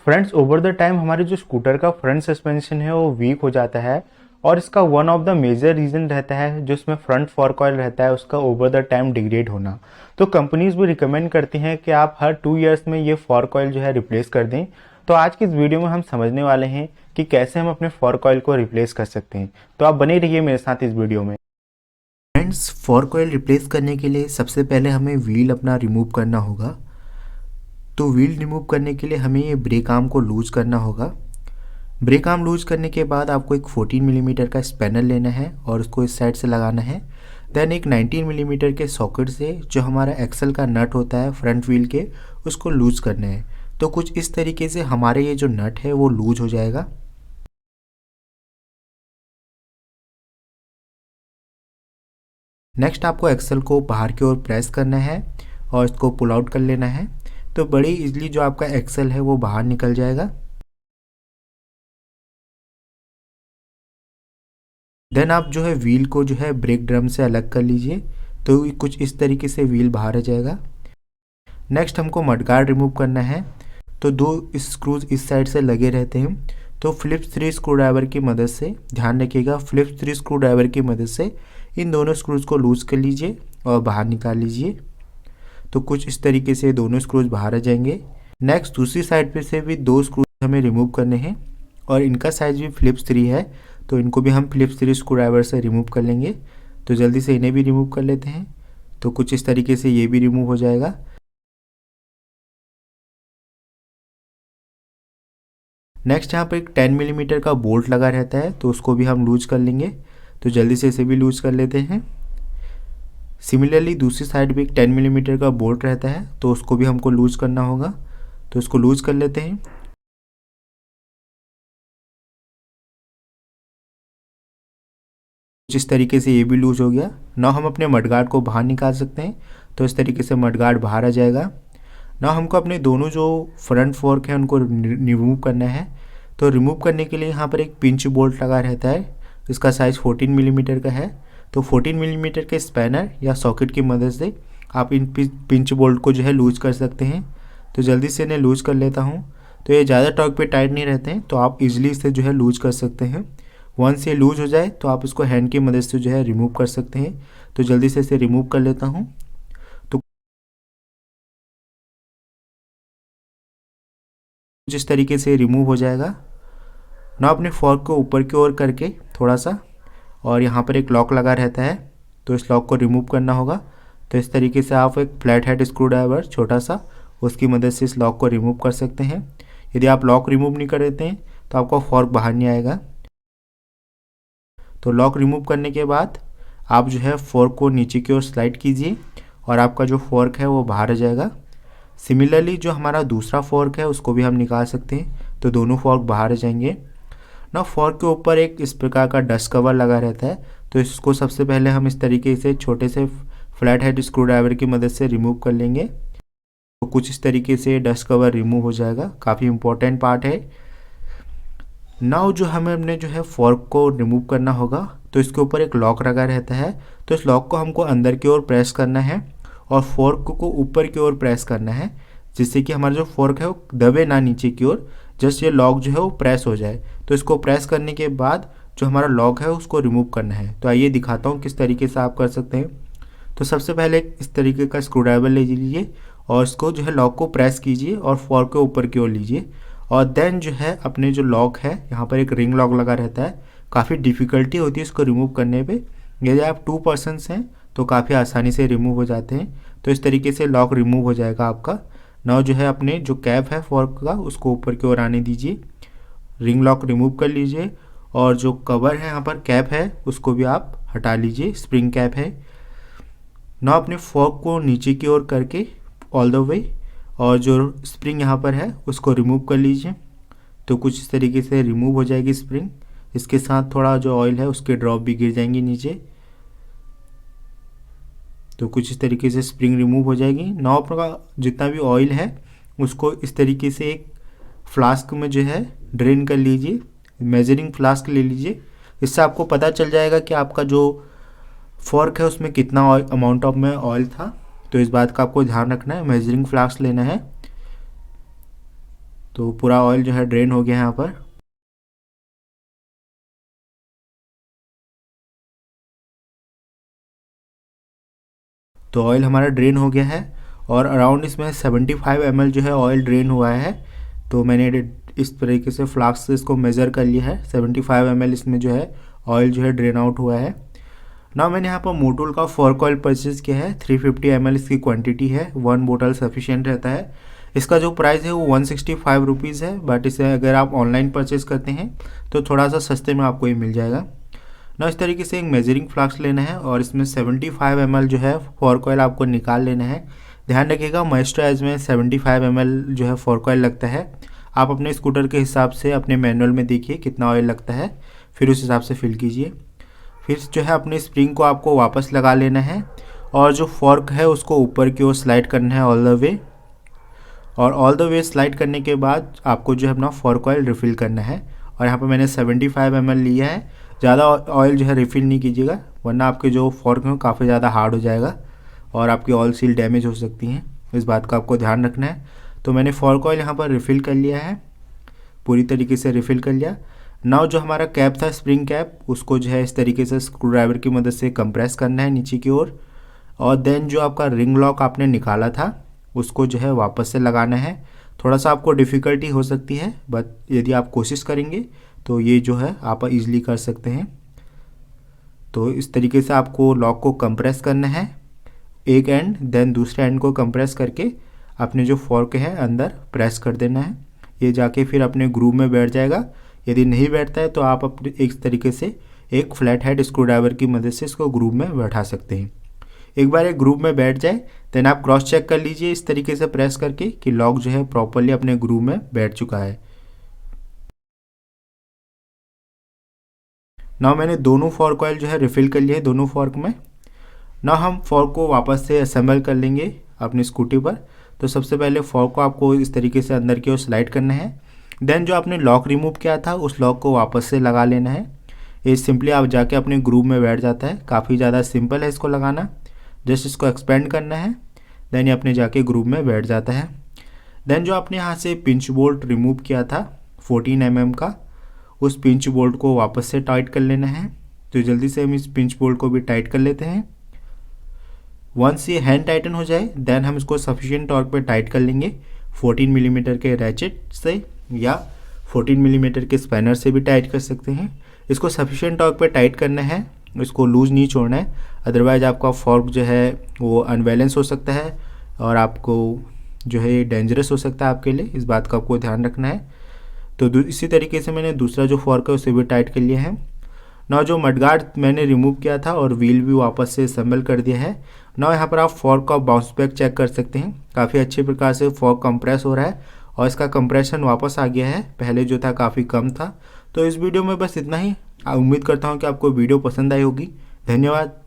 Friends, over the time हमारे जो scooter का फ्रंट सस्पेंशन है वो वीक हो जाता है और इसका one of the major reason रहता है जो इसमें फ्रंट फॉर्क ऑयल रहता है उसका ओवर द टाइम डिग्रेड होना। तो कंपनीज भी रिकमेंड करती हैं कि आप हर 2 इयर्स में ये फॉर्क ऑयल जो है रिप्लेस कर दें। तो आज की इस वीडियो में हम समझने वाले हैं कि कैसे हम अपने फॉर्क ऑयल को रिप्लेस कर सकते हैं। तो आप बने रहिए मेरे साथ इस वीडियो में। फ्रेंड्स, फॉर्क ऑयल रिप्लेस करने के लिए सबसे पहले हमें व्हील अपना रिमूव करना होगा। तो व्हील रिमूव करने के लिए हमें ये ब्रेक आर्म को लूज करना होगा। ब्रेक आर्म लूज करने के बाद आपको एक 14 मिलीमीटर का स्पैनर लेना है और उसको इस साइड से लगाना है। देन एक 19 मिलीमीटर के सॉकेट से जो हमारा एक्सल का नट होता है फ्रंट व्हील के, उसको लूज करना है। तो कुछ इस तरीके से हमारे ये जो नट है वो लूज हो जाएगा। नेक्स्ट आपको एक्सल को बाहर की ओर प्रेस करना है और इसको पुल आउट कर लेना है। तो बड़ी इजीली जो आपका एक्सल है वो बाहर निकल जाएगा। देन आप जो है व्हील को जो है ब्रेक ड्रम से अलग कर लीजिए। तो कुछ इस तरीके से व्हील बाहर आ जाएगा। नेक्स्ट हमको मडगार्ड रिमूव करना है। तो दो स्क्रूज इस साइड से लगे रहते हैं। तो फिलिप्स 3 स्क्रू ड्राइवर की मदद से, ध्यान रखिएगा, फिलिप्स 3 स्क्रू ड्राइवर की मदद से इन दोनों स्क्रूज को लूज कर लीजिए और बाहर निकाल लीजिए। तो कुछ इस तरीके से दोनों स्क्रूज बाहर आ जाएंगे। नेक्स्ट दूसरी साइड पे से भी दो स्क्रूज हमें रिमूव करने हैं और इनका साइज भी फिलिप्स 3 है। तो इनको भी हम फिलिप्स 3 स्क्रू ड्राइवर से रिमूव कर लेंगे। तो जल्दी से इन्हें भी रिमूव कर लेते हैं। तो कुछ इस तरीके से ये भी रिमूव हो जाएगा। नेक्स्ट यहाँ पर एक 10 मिलीमीटर का बोल्ट लगा रहता है, तो उसको भी हम लूज कर लेंगे। तो जल्दी से इसे भी लूज कर लेते हैं। सिमिलरली दूसरी साइड भी एक 10 मिलीमीटर का बोल्ट रहता है, तो उसको भी हमको लूज करना होगा। तो इसको लूज कर लेते हैं। कुछ इस तरीके से ये भी लूज हो गया। ना हम अपने मडगार्ड को बाहर निकाल सकते हैं। तो इस तरीके से मडगार्ड बाहर आ जाएगा। ना हमको अपने दोनों जो फ्रंट फोर्क हैं उनको रिमूव करना है। तो रिमूव करने के लिए यहाँ पर एक पिंच बोल्ट लगा रहता है। इसका साइज़ 14 मिलीमीटर का है। तो 14 मिलीमीटर के स्पैनर या सॉकेट की मदद से आप इन पिंच बोल्ट को जो है लूज कर सकते हैं। तो जल्दी से इन्हें लूज कर लेता हूँ। तो ये ज़्यादा टॉर्क पे टाइट नहीं रहते हैं, तो आप इजीली इसे जो है लूज कर सकते हैं। वंस ये लूज हो जाए तो आप इसको हैंड की मदद से जो है रिमूव कर सकते हैं। तो जल्दी से इसे रिमूव कर लेता हूँ। तो जिस तरीके से रिमूव हो जाएगा ना, अपने फॉर्क को ऊपर की ओर करके थोड़ा सा, और यहाँ पर एक लॉक लगा रहता है, तो इस लॉक को रिमूव करना होगा। तो इस तरीके से आप एक फ्लैट हेड स्क्रू ड्राइवर छोटा सा, उसकी मदद से इस लॉक को रिमूव कर सकते हैं। यदि आप लॉक रिमूव नहीं कर देते हैं तो आपका फॉर्क बाहर नहीं आएगा। तो लॉक रिमूव करने के बाद आप जो है फॉर्क को नीचे की ओर स्लाइड कीजिए और आपका जो फॉर्क है वो बाहर आ जाएगा। सिमिलरली जो हमारा दूसरा फॉर्क है उसको भी हम निकाल सकते हैं। तो दोनों फॉर्क बाहर आ जाएंगे। ना फॉर्क के ऊपर एक इस प्रकार का डस्ट कवर लगा रहता है, तो इसको सबसे पहले हम इस तरीके से छोटे से फ्लैट हेड स्क्रू ड्राइवर की मदद से रिमूव कर लेंगे। तो कुछ इस तरीके से डस्ट कवर रिमूव हो जाएगा। काफ़ी इंपॉर्टेंट पार्ट है। नाउ जो हमें अपने जो है फॉर्क को रिमूव करना होगा, तो इसके ऊपर एक लॉक लगा रहता है। तो इस लॉक को हमको अंदर की ओर प्रेस करना है और फॉर्क को ऊपर की ओर प्रेस करना है, जिससे कि हमारा जो फॉर्क है वो दबे ना नीचे की ओर, जस्ट ये लॉक जो है वो प्रेस हो जाए। तो इसको प्रेस करने के बाद जो हमारा लॉक है उसको रिमूव करना है। तो आइए दिखाता हूँ किस तरीके से आप कर सकते हैं। तो सबसे पहले इस तरीके का स्क्रू ड्राइवर ले लीजिए और इसको जो है लॉक को प्रेस कीजिए और फॉर्क को ऊपर की ओर लीजिए। और देन जो है अपने जो लॉक है, यहाँ पर एक रिंग लॉक लगा रहता है। काफ़ी डिफ़िकल्टी होती है इसको रिमूव करने पे। यदि आप 2 पर्सन्स हैं तो काफ़ी आसानी से रिमूव हो जाते हैं। तो इस तरीके से लॉक रिमूव हो जाएगा आपका। नाउ जो है अपने जो कैप है फॉर्क का उसको ऊपर की ओर आने दीजिए। रिंग लॉक रिमूव कर लीजिए और जो कवर है यहाँ पर कैप है उसको भी आप हटा लीजिए, स्प्रिंग कैप है। नाउ अपने फॉर्क को नीचे की ओर करके ऑल द वे, और जो स्प्रिंग यहाँ पर है उसको रिमूव कर लीजिए। तो कुछ इस तरीके से रिमूव हो जाएगी स्प्रिंग। इसके साथ थोड़ा जो ऑयल है उसके ड्रॉप भी गिर जाएंगे नीचे। तो कुछ इस तरीके से स्प्रिंग रिमूव हो जाएगी। नाव का जितना भी ऑयल है उसको इस तरीके से एक फ्लास्क में जो है ड्रेन कर लीजिए। मेजरिंग फ्लास्क ले लीजिए। इससे आपको पता चल जाएगा कि आपका जो फॉर्क है उसमें कितना अमाउंट ऑफ में ऑयल था। तो इस बात का आपको ध्यान रखना है, मेजरिंग फ्लास्क लेना है। तो पूरा ऑयल जो है ड्रेन हो गया है यहाँ पर। तो ऑयल हमारा ड्रेन हो गया है और अराउंड इसमें 75 ml जो है ऑयल ड्रेन हुआ है। तो मैंने इस तरीके से फ्लास्क से इसको मेज़र कर लिया है। 75 ml इसमें जो है ऑयल जो है ड्रेन आउट हुआ है। ना मैंने यहाँ पर मोटूल का फॉर्क ऑयल परचेज़ किया है। 350 ml इसकी क्वांटिटी है, 1 बोतल सफिशिएंट रहता है। इसका जो प्राइस है वो 165 रुपीज़ है, बट इसे अगर आप ऑनलाइन परचेज़ करते हैं तो थोड़ा सा सस्ते में आपको ये मिल जाएगा ना। इस तरीके से एक मेजरिंग फ्लास्क लेना है और इसमें 75 ml जो है फॉर्क ऑयल आपको निकाल लेना है। ध्यान रखिएगा मॉइस्चराइज में 75 ml जो है फॉर्क ऑयल लगता है। आप अपने स्कूटर के हिसाब से अपने मैनुअल में देखिए कितना ऑयल लगता है, फिर उस हिसाब से फिल कीजिए। फिर जो है अपने स्प्रिंग को आपको वापस लगा लेना है और जो फॉर्क है उसको ऊपर की ओर स्लाइड करना है ऑल द वे। और ऑल द वे स्लाइड करने के बाद आपको जो है अपना फॉर्क ऑयल रिफ़िल करना है। और यहाँ पर मैंने 75 ml लिया है। ज़्यादा ऑयल जो है रिफ़िल नहीं कीजिएगा, वरना आपके जो फॉर्क हैं काफ़ी ज़्यादा हार्ड हो जाएगा और आपकी ऑयल सील डैमेज हो सकती हैं। इस बात का आपको ध्यान रखना है। तो मैंने फॉर्क ऑयल यहाँ पर रिफ़िल कर लिया है, पूरी तरीके से रिफ़िल कर लिया। नाउ जो हमारा कैप था स्प्रिंग कैप, उसको जो है इस तरीके से स्क्रू ड्राइवर की मदद से कंप्रेस करना है नीचे की ओर। और देन जो आपका रिंग लॉक आपने निकाला था उसको जो है वापस से लगाना है। थोड़ा सा आपको डिफ़िकल्टी हो सकती है, बट यदि आप कोशिश करेंगे तो ये जो है आप इजीली कर सकते हैं। तो इस तरीके से आपको लॉक को कंप्रेस करना है एक एंड, देन दूसरे एंड को कंप्रेस करके अपने जो फॉर्क है अंदर प्रेस कर देना है। ये जाके फिर अपने ग्रूव में बैठ जाएगा। यदि नहीं बैठता है तो आप अपने एक तरीके से एक फ्लैट हेड स्क्रू ड्राइवर की मदद से इसको ग्रूव में बैठा सकते हैं। एक बार एक ग्रूव में बैठ जाए देन आप क्रॉस चेक कर लीजिए इस तरीके से प्रेस करके कि लॉक जो है प्रॉपरली अपने ग्रूव में बैठ चुका है। ना मैंने दोनों फॉर्क ऑयल जो है रिफ़िल कर लिए दोनों फॉर्क में। ना हम फॉर्क को वापस से असेंबल कर लेंगे अपनी स्कूटी पर। तो सबसे पहले फॉर्क को आपको इस तरीके से अंदर की ओर स्लाइड करना है। देन जो आपने लॉक रिमूव किया था उस लॉक को वापस से लगा लेना है। ये सिंपली आप जाके अपने ग्रूव में बैठ जाता है। काफ़ी ज़्यादा सिंपल है इसको लगाना, जस्ट इसको एक्सपेंड करना है, देन ये अपने जाके ग्रूव में बैठ जाता है। देन जो आपने यहाँ से पिंच बोल्ट रिमूव किया था 14 mm का, उस पिंच बोल्ट को वापस से टाइट कर लेना है। तो जल्दी से हम इस पिंच बोल्ट को भी टाइट कर लेते हैं। वंस ये हैंड टाइटन हो जाए देन हम इसको सफिशिएंट टॉर्क पे टाइट कर लेंगे। 14 मिलीमीटर के रैचेट से या 14 मिलीमीटर के स्पैनर से भी टाइट कर सकते हैं। इसको सफिशिएंट टॉर्क पे टाइट करना है, इसको लूज़ नहीं छोड़ना है, अदरवाइज आपका फॉर्क जो है वो अनबैलेंस हो सकता है और आपको जो है ये डेंजरस हो सकता है आपके लिए। इस बात का आपको ध्यान रखना है। तो इसी तरीके से मैंने दूसरा जो फॉर्क है उसे भी टाइट कर लिया है। ना जो मडगार्ड मैंने रिमूव किया था और व्हील भी वापस से असेंबल कर दिया है। ना यहाँ पर आप फॉर्क का बाउंस बैक चेक कर सकते हैं। काफ़ी अच्छे प्रकार से फॉर्क कंप्रेस हो रहा है और इसका कंप्रेशन वापस आ गया है, पहले जो था काफ़ी कम था। तो इस वीडियो में बस इतना ही। उम्मीद करता हूँ कि आपको वीडियो पसंद आई होगी। धन्यवाद।